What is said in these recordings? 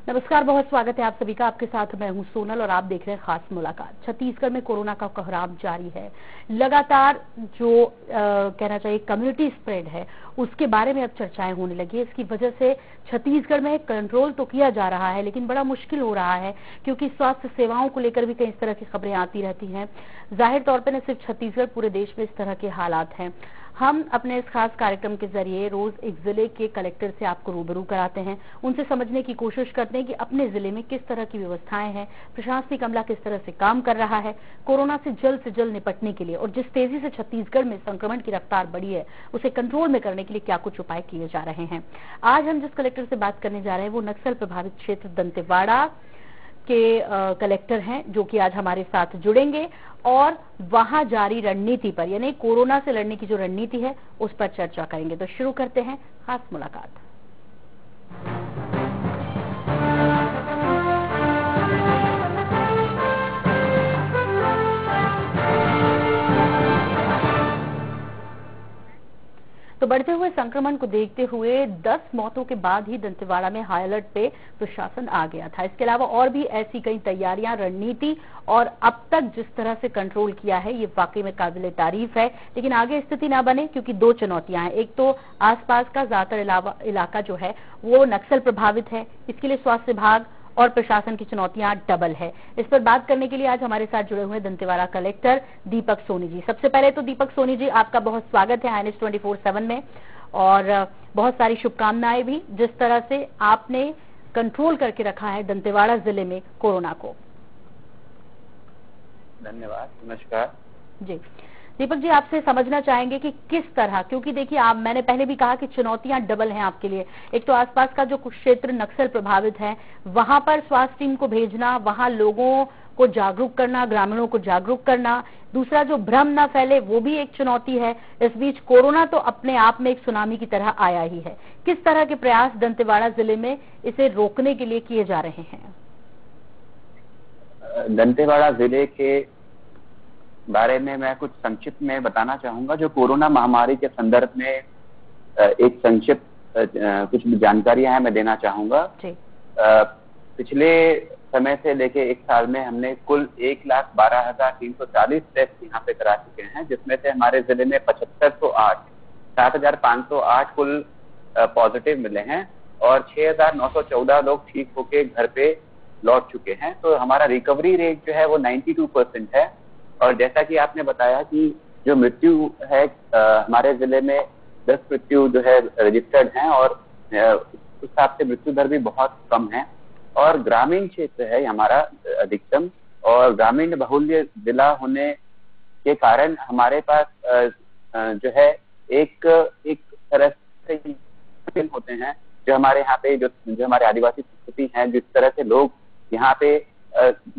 नमस्कार, बहुत स्वागत है आप सभी का। आपके साथ मैं हूं सोनल और आप देख रहे हैं खास मुलाकात। छत्तीसगढ़ में कोरोना का कहराम जारी है। लगातार जो कहना चाहिए कम्युनिटी स्प्रेड है उसके बारे में अब चर्चाएं होने लगी है। इसकी वजह से छत्तीसगढ़ में कंट्रोल तो किया जा रहा है लेकिन बड़ा मुश्किल हो रहा है क्योंकि स्वास्थ्य सेवाओं को लेकर भी कई इस तरह की खबरें आती रहती हैं। जाहिर तौर पर न सिर्फ छत्तीसगढ़, पूरे देश में इस तरह के हालात हैं। हम अपने इस खास कार्यक्रम के जरिए रोज एक जिले के कलेक्टर से आपको रूबरू कराते हैं, उनसे समझने की कोशिश करते हैं कि अपने जिले में किस तरह की व्यवस्थाएं हैं, प्रशासनिक अमला किस तरह से काम कर रहा है कोरोना से जल्द निपटने के लिए, और जिस तेजी से छत्तीसगढ़ में संक्रमण की रफ्तार बढ़ी है उसे कंट्रोल में करने के लिए क्या कुछ उपाय किए जा रहे हैं। आज हम जिस कलेक्टर से बात करने जा रहे हैं वो नक्सल प्रभावित क्षेत्र दंतेवाड़ा के कलेक्टर हैं, जो कि आज हमारे साथ जुड़ेंगे और वहां जारी रणनीति पर, यानी कोरोना से लड़ने की जो रणनीति है उस पर चर्चा करेंगे। तो शुरू करते हैं खास मुलाकात। तो बढ़ते हुए संक्रमण को देखते हुए 10 मौतों के बाद ही दंतेवाड़ा में हाई अलर्ट पे प्रशासन आ गया था। इसके अलावा और भी ऐसी कई तैयारियां, रणनीति और अब तक जिस तरह से कंट्रोल किया है ये वाकई में काबिले तारीफ है। लेकिन आगे स्थिति ना बने क्योंकि दो चुनौतियां हैं। एक तो आसपास का ज्यादातर इलाका जो है वो नक्सल प्रभावित है, इसके लिए स्वास्थ्य विभाग और प्रशासन की चुनौतियां डबल है। इस पर बात करने के लिए आज हमारे साथ जुड़े हुए दंतेवाड़ा कलेक्टर दीपक सोनी जी। सबसे पहले तो दीपक सोनी जी, आपका बहुत स्वागत है INS 24/7 में और बहुत सारी शुभकामनाएं भी, जिस तरह से आपने कंट्रोल करके रखा है दंतेवाड़ा जिले में कोरोना को। धन्यवाद, नमस्कार जी। दीपक जी, आपसे समझना चाहेंगे कि किस तरह, क्योंकि देखिए मैंने पहले भी कहा कि चुनौतियां डबल हैं आपके लिए। एक तो आसपास का जो कुछ क्षेत्र नक्सल प्रभावित है वहां पर स्वास्थ्य टीम को भेजना, वहां लोगों को जागरूक करना, ग्रामीणों को जागरूक करना, दूसरा जो भ्रम ना फैले वो भी एक चुनौती है। इस बीच कोरोना तो अपने आप में एक सुनामी की तरह आया ही है। किस तरह के प्रयास दंतेवाड़ा जिले में इसे रोकने के लिए किए जा रहे हैं? दंतेवाड़ा जिले के बारे में मैं कुछ संक्षिप्त में बताना चाहूंगा। जो कोरोना महामारी के संदर्भ में एक संक्षिप्त कुछ जानकारियां हैं मैं देना चाहूंगा। पिछले समय से लेके एक साल में हमने कुल 1,12,340 टेस्ट यहाँ पे करा चुके हैं, जिसमें से हमारे जिले में 7,508 कुल पॉजिटिव मिले हैं और 6,914 लोग ठीक होके घर पे लौट चुके हैं। तो हमारा रिकवरी रेट जो है वो 92% है। और जैसा कि आपने बताया कि जो मृत्यु है हमारे जिले में 10 मृत्यु जो है रजिस्टर्ड हैं और उस हिसाब से मृत्यु दर भी बहुत कम है। और ग्रामीण क्षेत्र है हमारा अधिकतम, और ग्रामीण बहुल्य जिला होने के कारण हमारे पास जो है एक तरह से होते हैं जो हमारे यहाँ पे जो हमारे आदिवासी संस्कृति है, जिस तरह से लोग यहाँ पे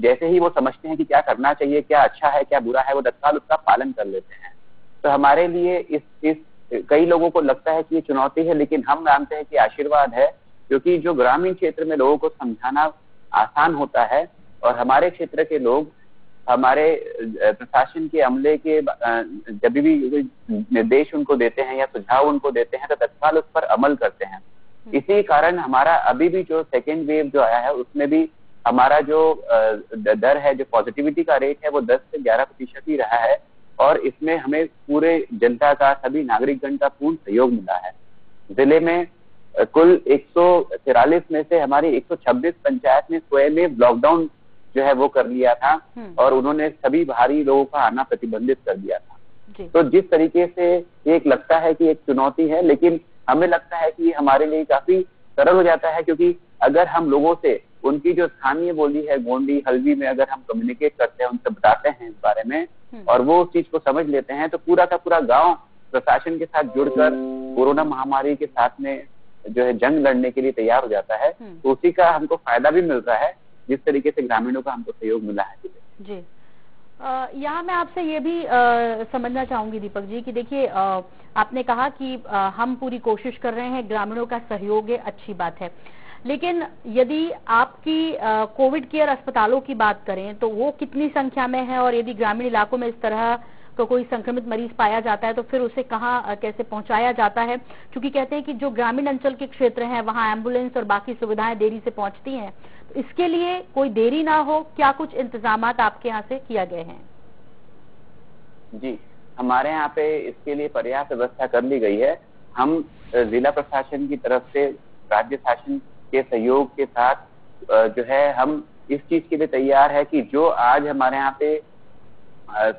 जैसे ही वो समझते हैं कि क्या करना चाहिए, क्या अच्छा है क्या बुरा है, वो तत्काल उसका पालन कर लेते हैं। तो हमारे लिए इस कई लोगों को लगता है कि ये चुनौती है, लेकिन हम मानते हैं कि आशीर्वाद है, क्योंकि जो ग्रामीण क्षेत्र में लोगों को समझाना आसान होता है और हमारे क्षेत्र के लोग हमारे प्रशासन के अमले के जब भी निर्देश उनको देते हैं या सुझाव उनको देते हैं तो तत्काल उस पर अमल करते हैं। इसी कारण हमारा अभी भी जो सेकेंड वेव जो आया है उसमें भी हमारा जो दर है, जो पॉजिटिविटी का रेट है वो 10 से 11% ही रहा है और इसमें हमें पूरे जनता का, सभी नागरिकगण का पूर्ण सहयोग मिला है। जिले में कुल 143 में से हमारी 126 पंचायत ने स्वयं में लॉकडाउन जो है वो कर लिया था और उन्होंने सभी बाहरी लोगों का आना प्रतिबंधित कर दिया था। तो जिस तरीके से एक लगता है कि एक चुनौती है, लेकिन हमें लगता है कि हमारे लिए काफी सरल हो जाता है, क्योंकि अगर हम लोगों से उनकी जो स्थानीय बोली है गोंडी हल्बी में अगर हम कम्युनिकेट करते हैं, उनसे बताते हैं इस बारे में और वो उस चीज को समझ लेते हैं, तो पूरा का पूरा गांव प्रशासन के साथ जुड़कर कोरोना महामारी के साथ में जो है जंग लड़ने के लिए तैयार हो जाता है। तो उसी का हमको फायदा भी मिल रहा है, जिस तरीके से ग्रामीणों का हमको सहयोग मिला है। जी, यहाँ मैं आपसे ये भी समझना चाहूंगी दीपक जी कि देखिए आपने कहा कि हम पूरी कोशिश कर रहे हैं, ग्रामीणों का सहयोग है, अच्छी बात है, लेकिन यदि आपकी कोविड केयर अस्पतालों की बात करें तो वो कितनी संख्या में है और यदि ग्रामीण इलाकों में इस तरह तो कोई संक्रमित मरीज पाया जाता है तो फिर उसे कहाँ कैसे पहुंचाया जाता है, क्योंकि कहते हैं कि जो ग्रामीण अंचल के क्षेत्र हैं वहां एम्बुलेंस और बाकी सुविधाएं देरी से पहुंचती हैं, तो इसके लिए कोई देरी ना हो, क्या कुछ इंतजामात आपके यहाँ से किया गए हैं? जी, हमारे यहाँ पे इसके लिए पर्याप्त व्यवस्था कर ली गई है। हम जिला प्रशासन की तरफ से राज्य शासन के सहयोग के साथ जो है हम इस चीज के लिए तैयार है कि जो आज हमारे यहाँ पे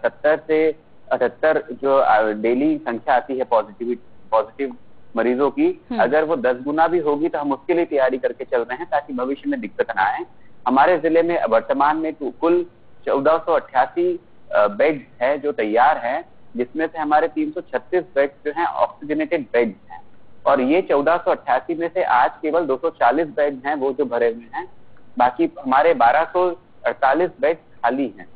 70 से 78 जो डेली संख्या आती है पॉजिटिव मरीजों की, अगर वो 10 गुना भी होगी तो हम उसके लिए तैयारी करके चल रहे हैं ताकि भविष्य में दिक्कत ना आए। हमारे जिले में वर्तमान में कुल 1488 बेड है जो तैयार है, जिसमें से हमारे 336 बेड जो हैं ऑक्सीजनेटेड बेड हैं, और ये 1488 में से आज केवल 240 बेड हैं वो जो भरे हुए हैं, बाकी हमारे 1248 बेड खाली हैं।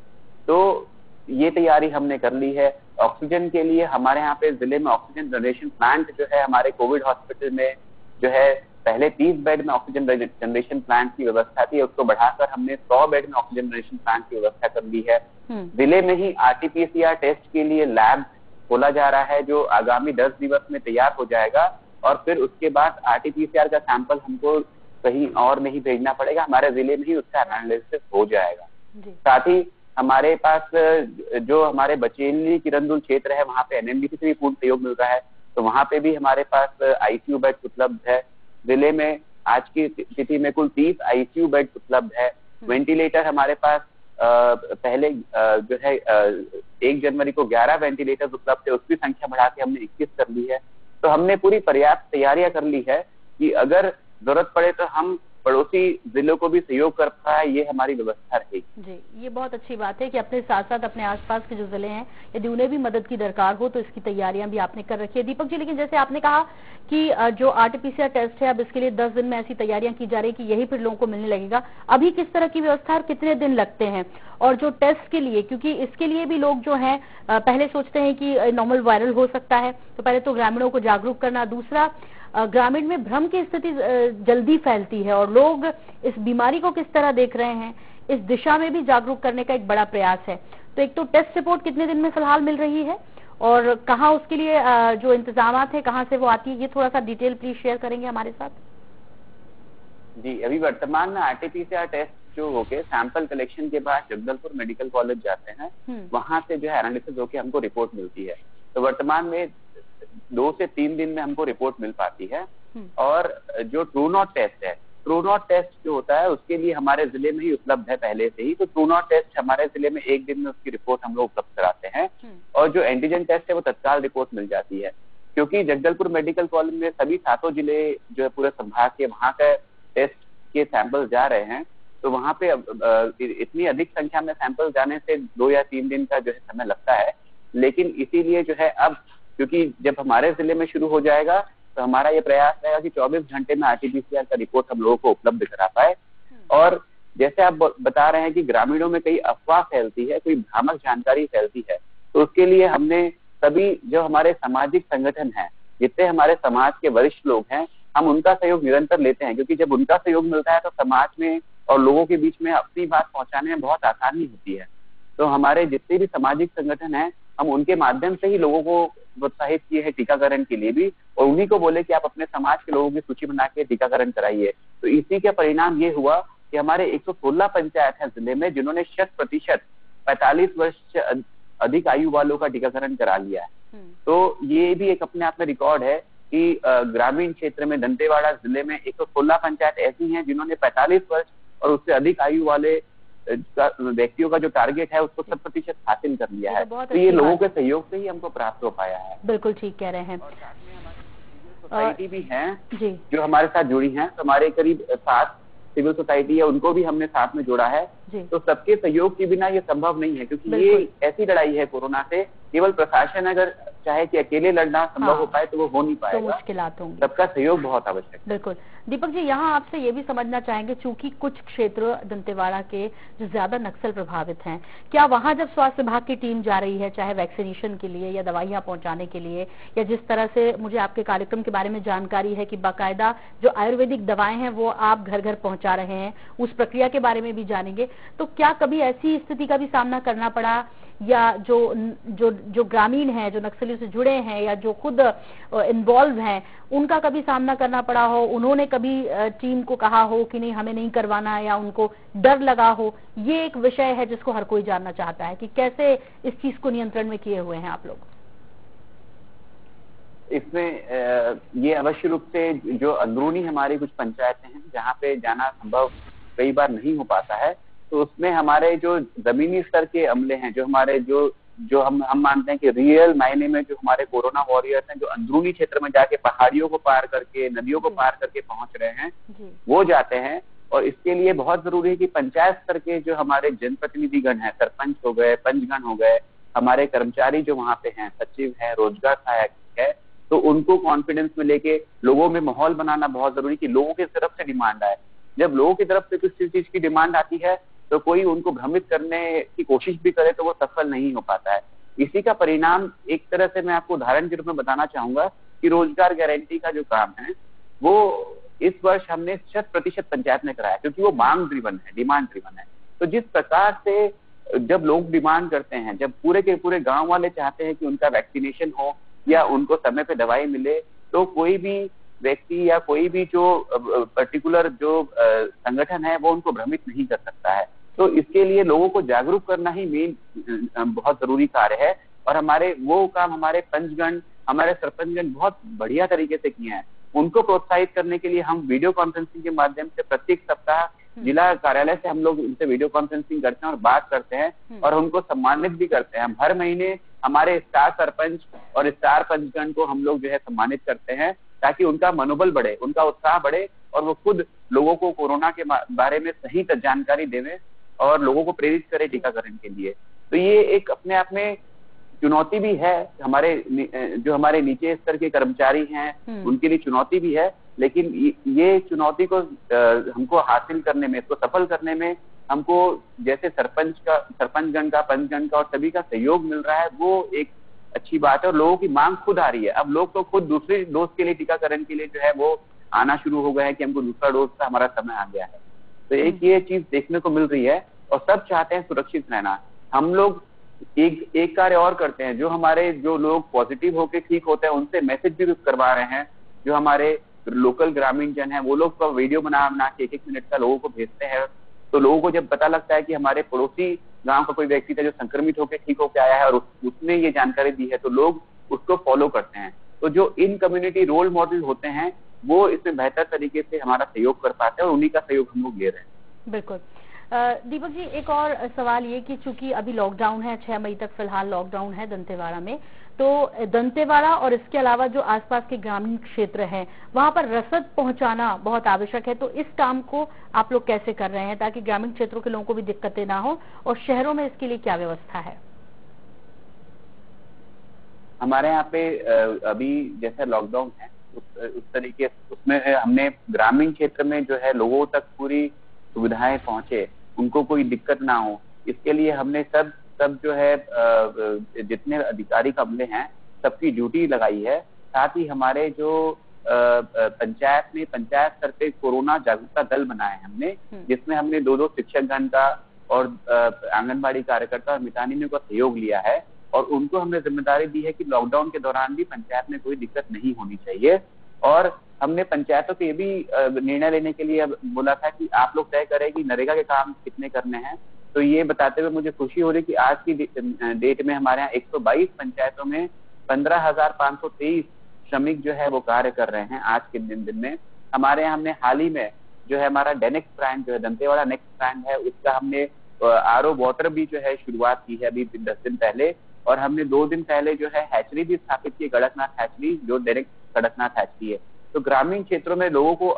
तो ये तैयारी हमने कर ली है। ऑक्सीजन के लिए हमारे यहाँ पे जिले में ऑक्सीजन जनरेशन प्लांट जो है हमारे कोविड हॉस्पिटल में जो है पहले 30 बेड में ऑक्सीजन जनरेशन प्लांट की व्यवस्था थी, उसको बढ़ाकर हमने 100 बेड में ऑक्सीजन जनरेशन प्लांट की व्यवस्था कर ली है। जिले में ही RT-PCR टेस्ट के लिए लैब खोला जा रहा है जो आगामी 10 दिवस में तैयार हो जाएगा, और फिर उसके बाद RT-PCR का सैंपल हमको कहीं और नहीं भेजना पड़ेगा, हमारे जिले में ही उसका एनालिसिस हो जाएगा। साथ ही हमारे पास जो हमारे बचेली किरंदुल क्षेत्र है वहाँ पे NMDC से भी पूर्ण सहयोग मिल रहा है, तो वहाँ पे भी हमारे पास ICU बेड उपलब्ध है। जिले में आज की स्थिति में कुल 30 ICU बेड उपलब्ध है। वेंटिलेटर हमारे पास पहले जो है 1 जनवरी को 11 वेंटिलेटर उपलब्ध है, उसकी संख्या बढ़ा के हमने 21 कर ली है। तो हमने पूरी पर्याप्त तैयारियां कर ली है कि अगर जरूरत पड़े तो हम पड़ोसी जिलों को भी सहयोग कर पाए, ये हमारी व्यवस्था रहेगी। जी, ये बहुत अच्छी बात है कि अपने साथ साथ अपने आसपास के जो जिले हैं यदि उन्हें भी मदद की दरकार हो तो इसकी तैयारियां भी आपने कर रखी है। दीपक जी, लेकिन जैसे आपने कहा कि जो RT-PCR टेस्ट है अब इसके लिए 10 दिन में ऐसी तैयारियां की जा रही है कि यही फिर लोगों को मिलने लगेगा, अभी किस तरह की व्यवस्था और कितने दिन लगते हैं? और जो टेस्ट के लिए, क्योंकि इसके लिए भी लोग जो है पहले सोचते हैं कि नॉर्मल वायरल हो सकता है, तो पहले तो ग्रामीणों को जागरूक करना, दूसरा ग्रामीण में भ्रम की स्थिति जल्दी फैलती है और लोग इस बीमारी को किस तरह देख रहे हैं, इस दिशा में भी जागरूक करने का एक बड़ा प्रयास है। तो एक तो टेस्ट रिपोर्ट कितने दिन में फिलहाल मिल रही है और कहाँ उसके लिए जो इंतजामात है कहाँ से वो आती है, ये थोड़ा सा डिटेल प्लीज शेयर करेंगे हमारे साथ। जी, अभी वर्तमान में RT-PCR टेस्ट जो होके सैंपल कलेक्शन के बाद जगदलपुर मेडिकल कॉलेज जाते हैं, वहां से जो है एनालिसिस होके हमको रिपोर्ट मिलती है। तो वर्तमान में 2 से 3 दिन में हमको रिपोर्ट मिल पाती है। और जो ट्रू नॉट टेस्ट है, ट्रू नॉट टेस्ट जो होता है उसके लिए हमारे जिले में ही उपलब्ध है पहले से ही, तो ट्रू नॉट टेस्ट हमारे जिले में 1 दिन में उसकी रिपोर्ट हम लोग उपलब्ध कराते हैं। और जो एंटीजन टेस्ट है वो तत्काल रिपोर्ट मिल जाती है, क्योंकि जगदलपुर मेडिकल कॉलेज में सभी 7 जिले जो है पूरे संभाग के वहाँ का टेस्ट के सैंपल जा रहे हैं, तो वहाँ पे इतनी अधिक संख्या में सैंपल जाने से 2 या 3 दिन का जो है समय लगता है। लेकिन इसीलिए जो है अब क्योंकि जब हमारे जिले में शुरू हो जाएगा तो हमारा ये प्रयास रहेगा कि 24 घंटे में RT-PCR का रिपोर्ट हम लोगों को उपलब्ध करा पाए। और जैसे आप बता रहे हैं कि ग्रामीणों में कई अफवाह फैलती है, कोई भ्रामक जानकारी फैलती है, तो उसके लिए हमने सभी जो हमारे सामाजिक संगठन हैं, जितने हमारे समाज के वरिष्ठ लोग हैं, हम उनका सहयोग निरंतर लेते हैं, क्योंकि जब उनका सहयोग मिलता है तो समाज में और लोगों के बीच में अपनी बात पहुंचाने में बहुत आसानी होती है। तो हमारे जितने भी सामाजिक संगठन हैं, हम उनके माध्यम से ही लोगों को प्रोत्साहित किए हैं टीकाकरण के लिए भी, और उन्हीं को बोले कि आप अपने समाज के लोगों की सूची बना के टीकाकरण कराइए। तो इसी का परिणाम ये हुआ कि हमारे 116 पंचायत है जिले में जिन्होंने 100% 45 वर्ष से अधिक आयु वालों का टीकाकरण करा लिया है। तो ये भी एक अपने आप में रिकॉर्ड है कि ग्रामीण क्षेत्र में दंतेवाड़ा जिले में 116 पंचायत ऐसी हैं जिन्होंने 45 वर्ष और उससे अधिक आयु वाले व्यक्तियों का जो टारगेट है उसको 100% हासिल कर लिया है। तो ये लोगों के सहयोग से ही हमको प्राप्त हो पाया है। बिल्कुल ठीक कह रहे हैं। सोसाइटी भी हैं जो हमारे साथ जुड़ी हैं, तो हमारे करीब 7 सिविल सोसाइटी है, उनको भी हमने साथ में जोड़ा है। तो सबके सहयोग के बिना ये संभव नहीं है, क्योंकि ये ऐसी लड़ाई है कोरोना से, केवल प्रशासन अगर चाहे कि अकेले लड़ना संभव हो पाए तो वो हो नहीं तो पाएगा, मुश्किलात होंगी। सबका सहयोग बहुत आवश्यक है। बिल्कुल। दीपक जी, यहाँ आपसे ये भी समझना चाहेंगे, चूंकि कुछ क्षेत्र दंतेवाड़ा के जो ज्यादा नक्सल प्रभावित हैं, क्या वहां जब स्वास्थ्य विभाग की टीम जा रही है, चाहे वैक्सीनेशन के लिए या दवाइयां पहुंचाने के लिए, या जिस तरह से मुझे आपके कार्यक्रम के बारे में जानकारी है कि बाकायदा जो आयुर्वेदिक दवाएं हैं वो आप घर घर पहुंचा रहे हैं, उस प्रक्रिया के बारे में भी जानेंगे, तो क्या कभी ऐसी स्थिति का भी सामना करना पड़ा, या जो जो जो ग्रामीण हैं, जो नक्सलियों से जुड़े हैं या जो खुद इन्वॉल्व हैं, उनका कभी सामना करना पड़ा हो, उन्होंने कभी टीम को कहा हो कि नहीं हमें नहीं करवाना, या उनको डर लगा हो? ये एक विषय है जिसको हर कोई जानना चाहता है कि कैसे इस चीज को नियंत्रण में किए हुए हैं आप लोग। इसमें ये अवश्य रूप से जो अंदरूनी हमारी कुछ पंचायतें हैं जहाँ पे जाना संभव कई बार नहीं हो पाता है, तो उसमें हमारे जो जमीनी स्तर के अमले हैं, जो हमारे जो हम मानते हैं कि रियल मायने में जो हमारे कोरोना वॉरियर्स हैं, जो अंदरूनी क्षेत्र में जाके पहाड़ियों को पार करके, नदियों को पार करके पहुंच रहे हैं, वो जाते हैं। और इसके लिए बहुत जरूरी है कि पंचायत स्तर के जो हमारे जनप्रतिनिधिगण हैं, सरपंच हो गए, पंचगण हो गए, हमारे कर्मचारी जो वहाँ पे हैं, सचिव है, रोजगार सहायक है, तो उनको कॉन्फिडेंस में लेके लोगों में माहौल बनाना बहुत जरूरी कि लोगों की तरफ से डिमांड आए। जब लोगों की तरफ से किसी चीज की डिमांड आती है तो कोई उनको भ्रमित करने की कोशिश भी करे तो वो सफल नहीं हो पाता है। इसी का परिणाम एक तरह से मैं आपको उदाहरण के रूप में बताना चाहूंगा कि रोजगार गारंटी का जो काम है वो इस वर्ष हमने 100% पंचायत में कराया, क्योंकि वो मांग ड्रिवन है, डिमांड ड्रिवन है। तो जिस प्रकार से जब लोग डिमांड करते हैं, जब पूरे के पूरे गांव वाले चाहते हैं कि उनका वैक्सीनेशन हो या उनको समय पे दवाई मिले, तो कोई भी व्यक्ति या कोई भी जो पर्टिकुलर जो संगठन है वो उनको भ्रमित नहीं कर सकता है। तो इसके लिए लोगों को जागरूक करना ही मेन बहुत जरूरी कार्य है। और हमारे वो काम हमारे पंचगण, हमारे सरपंचगण बहुत बढ़िया तरीके से किए हैं। उनको प्रोत्साहित करने के लिए हम वीडियो कॉन्फ्रेंसिंग के माध्यम से प्रत्येक सप्ताह जिला कार्यालय से हम लोग उनसे वीडियो कॉन्फ्रेंसिंग करते हैं और बात करते हैं और उनको सम्मानित भी करते हैं। हम हर महीने हमारे स्टार सरपंच और स्टार पंचगण को हम लोग जो है सम्मानित करते हैं, ताकि उनका मनोबल बढ़े, उनका उत्साह बढ़े और वो खुद लोगों को कोरोना के बारे में सही जानकारी देवे और लोगों को प्रेरित करे टीकाकरण के लिए। तो ये एक अपने आप में चुनौती भी है, हमारे जो हमारे नीचे स्तर के कर्मचारी हैं उनके लिए चुनौती भी है, लेकिन ये चुनौती को हमको हासिल करने में, इसको सफल करने में हमको जैसे सरपंचगण का, पंचगण का और सभी का सहयोग मिल रहा है, वो एक अच्छी बात है। और लोगों की मांग खुद आ रही है। अब लोग तो खुद दूसरे डोज के लिए, टीकाकरण के लिए जो है वो आना शुरू हो गया है कि हमको दूसरा डोज का हमारा समय आ गया है। तो एक ये चीज देखने को मिल रही है और सब चाहते हैं सुरक्षित रहना। हम लोग एक कार्य और करते हैं, जो लोग पॉजिटिव होके ठीक होते हैं उनसे मैसेज भी करवा रहे हैं। जो हमारे लोकल ग्रामीण जन है वो लोग का वीडियो बना के 1-1 मिनट का लोगों को भेजते हैं। तो लोगों को जब पता लगता है कि हमारे पड़ोसी गांव का कोई व्यक्ति था जो संक्रमित होकर ठीक होकर आया है और उसने ये जानकारी दी है, तो लोग उसको फॉलो करते हैं। तो जो इन कम्युनिटी रोल मॉडल होते हैं वो इसमें बेहतर तरीके से हमारा सहयोग कर पाते हैं और उन्हीं का सहयोग हम लोग ले रहे हैं। बिल्कुल। दीपक जी, एक और सवाल ये कि चूंकि अभी लॉकडाउन है, 6 मई तक फिलहाल लॉकडाउन है दंतेवाड़ा में, तो दंतेवाड़ा और इसके अलावा जो आसपास के ग्रामीण क्षेत्र हैं वहां पर रसद पहुंचाना बहुत आवश्यक है। तो इस काम को आप लोग कैसे कर रहे हैं ताकि ग्रामीण क्षेत्रों के लोगों को भी दिक्कतें ना हो, और शहरों में इसके लिए क्या व्यवस्था है? हमारे यहाँ पे अभी जैसे लॉकडाउन है उस तरीके उसमें हमने ग्रामीण क्षेत्र में जो है लोगों तक पूरी सुविधाएं पहुंचे, उनको कोई दिक्कत ना हो, इसके लिए हमने सब जो है जितने अधिकारी अमले हैं सबकी ड्यूटी लगाई है। साथ ही हमारे जो पंचायत स्तर पे कोरोना जागरूकता दल बनाए हमने, जिसमें हमने 2-2 शिक्षकगण का और आंगनबाड़ी कार्यकर्ता और मितानिनों का सहयोग लिया है और उनको हमने जिम्मेदारी दी है कि लॉकडाउन के दौरान भी पंचायत में कोई दिक्कत नहीं होनी चाहिए। और हमने पंचायतों को ये भी निर्णय लेने के लिए बोला था कि आप लोग तय करें कि नरेगा के काम कितने करने हैं। तो ये बताते हुए मुझे खुशी हो रही कि आज की डेट में हमारे यहाँ 122 पंचायतों में 15,523 श्रमिक जो है वो कार्य कर रहे हैं। आज के दिन में हमारे यहाँ हमने हाल ही में जो है हमारा डेनेक्स ब्रांड जो है दंतेवाड़ा नेक्स्ट ब्रांड है, उसका हमने RO वाटर भी जो है शुरुआत की है अभी 10 दिन पहले। और हमने 2 दिन पहले जो है हैचरी भी स्थापित की, कड़कनाथ हैचरी, जो डायरेक्ट कड़कनाथ हैचरी है। तो ग्रामीण क्षेत्रों में लोगों को